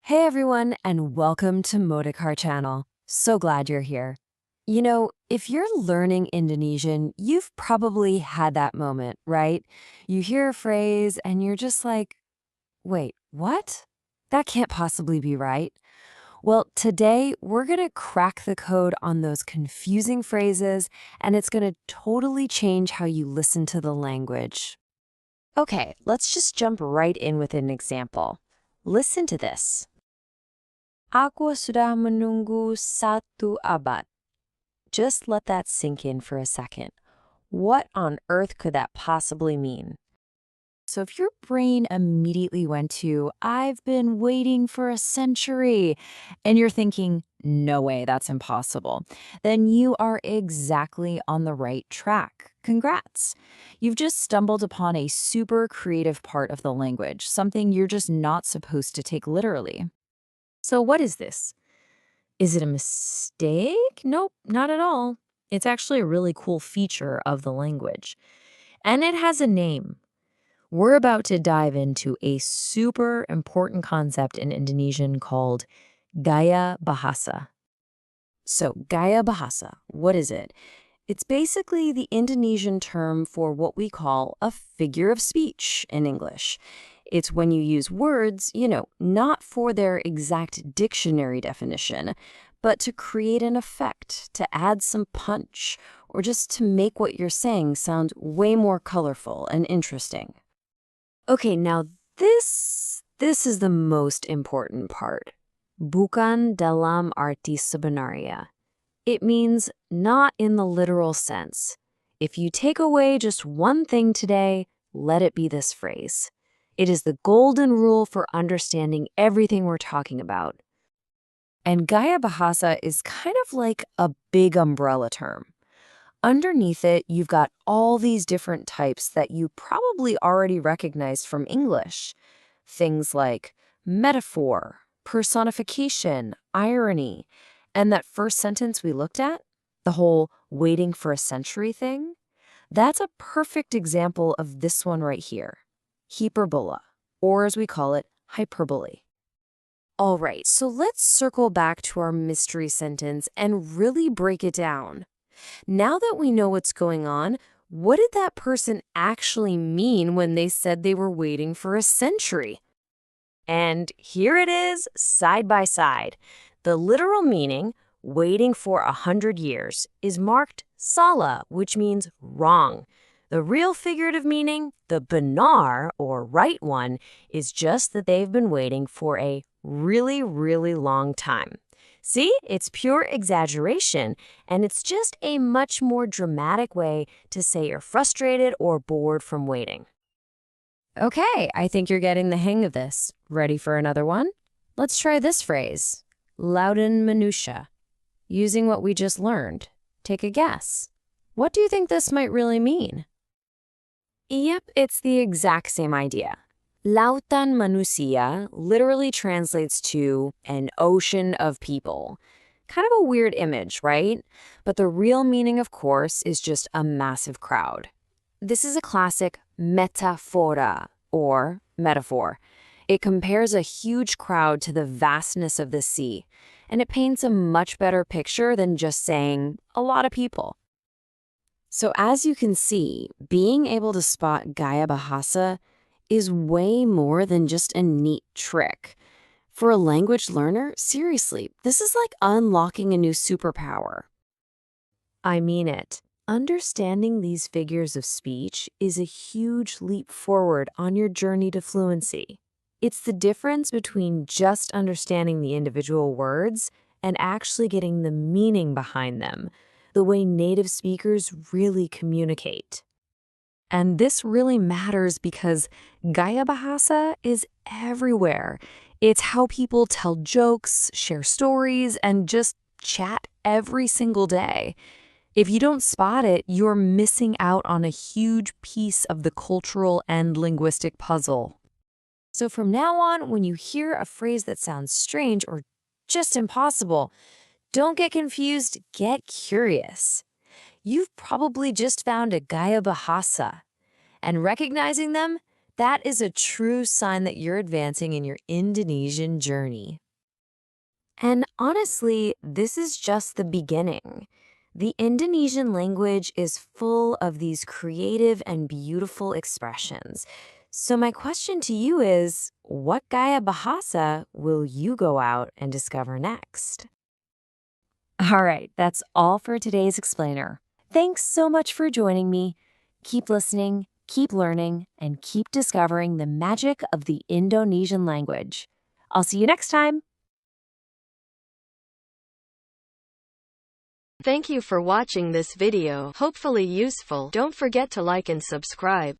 Hey everyone, and welcome to Modikar channel. So glad you're here. You know, if you're learning Indonesian, you've probably had that moment, right? You hear a phrase and you're just like, wait, what? That can't possibly be right. Well, today we're going to crack the code on those confusing phrases, and it's going to totally change how you listen to the language. Okay, let's just jump right in with an example. Listen to this. Aku sudah menunggu 1 abad. Just let that sink in for a second. What on earth could that possibly mean? So if your brain immediately went to, I've been waiting for a century, and you're thinking, no way, that's impossible, then you are exactly on the right track. Congrats. You've just stumbled upon a super creative part of the language, something you're just not supposed to take literally. So what is this? Is it a mistake? Nope, not at all. It's actually a really cool feature of the language. And it has a name. We're about to dive into a super important concept in Indonesian called gaya bahasa. So, gaya bahasa, what is it? It's basically the Indonesian term for what we call a figure of speech in English. It's when you use words, not for their exact dictionary definition, but to create an effect, to add some punch, or just to make what you're saying sound way more colorful and interesting. Okay, now this is the most important part. Bukan dalam arti sebenarnya. It means not in the literal sense. If you take away just one thing today, let it be this phrase. It is the golden rule for understanding everything we're talking about. And gaya bahasa is kind of like a big umbrella term. Underneath it, you've got all these different types that you probably already recognized from English. Things like metaphor, personification, irony, and that first sentence we looked at, the whole waiting for a century thing, that's a perfect example of this one right here, hyperbola, or as we call it, hyperbole. All right, so let's circle back to our mystery sentence and really break it down. Now that we know what's going on, what did that person actually mean when they said they were waiting for a century? And here it is, side by side. The literal meaning, waiting for 100 years, is marked salah, which means wrong. The real figurative meaning, the benar, or right one, is just that they've been waiting for a really, really long time. See, it's pure exaggeration, and it's just a much more dramatic way to say you're frustrated or bored from waiting. Okay, I think you're getting the hang of this. Ready for another one? Let's try this phrase, lauden manusia. Using what we just learned, take a guess. What do you think this might really mean? Yep, it's the exact same idea. Lautan manusia literally translates to an ocean of people. Kind of a weird image, right? But the real meaning, of course, is just a massive crowd. This is a classic metaphora, or metaphor. It compares a huge crowd to the vastness of the sea, and it paints a much better picture than just saying a lot of people. So as you can see, being able to spot gaya bahasa is way more than just a neat trick. For a language learner, seriously, this is like unlocking a new superpower. I mean it. Understanding these figures of speech is a huge leap forward on your journey to fluency. It's the difference between just understanding the individual words and actually getting the meaning behind them, the way native speakers really communicate. And this really matters because gaya bahasa is everywhere. It's how people tell jokes, share stories, and just chat every single day. If you don't spot it, you're missing out on a huge piece of the cultural and linguistic puzzle. So from now on, when you hear a phrase that sounds strange or just impossible, don't get confused, get curious. You've probably just found a gaya bahasa, and recognizing them That is a true sign that you're advancing in your Indonesian journey. And honestly, this is just the beginning. The Indonesian language is full of these creative and beautiful expressions. So my question to you is, what gaya bahasa will you go out and discover next? All right, that's all for today's explainer. Thanks so much for joining me. Keep listening, keep learning, and keep discovering the magic of the Indonesian language. I'll see you next time. Thank you for watching this video. Hopefully useful. Don't forget to like and subscribe.